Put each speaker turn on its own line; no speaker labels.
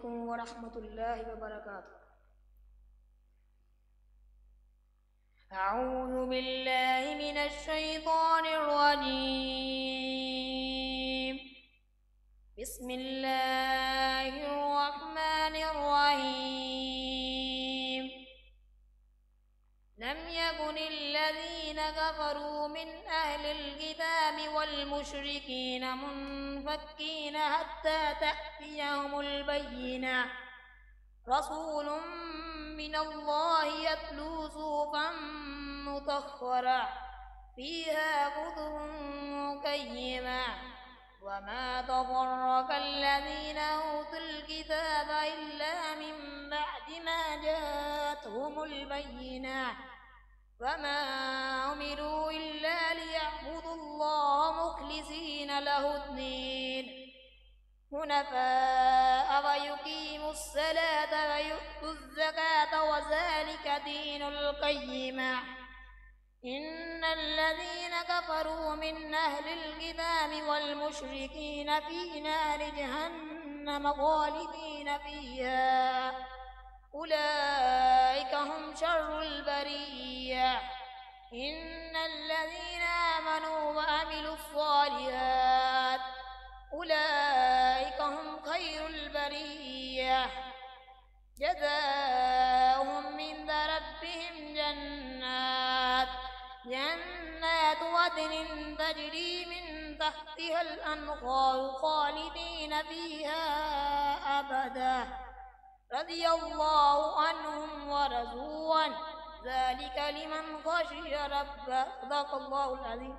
عليكم ورحمة الله وبركاته. أعوذ بالله من الشيطان الرجيم. بسم الله الرحمن الرحيم. لم يكن الذين كفروا من أهل الكتاب والمشركين منفكين حتى تأتيهم البينة. رسول من الله يتلو صحفا مطهرة فيها كتب قيمة وما تفرق الذين أوتوا الكتاب إلا من بعد ما جاءتهم البينة وما أمروا إلا ليعبدوا الله مخلصين له الدين حنفاء ويقيموا الصلاة ويؤتوا الزكاة وذلك دين القيمة. إن الذين كفروا من أهل الكتاب والمشركين في نار جهنم خالدين فيها أولئك هم شر البرية. إن الذين آمنوا وعملوا الصالحات أولئك هم خير البرية. جزاؤهم عند ربهم جنات عدن تجري من تحتها الأنهار خالدين فيها أبدا رضي الله عنهم ورضوا عنه ذلك لمن خشي ربه. صدق الله العظيم.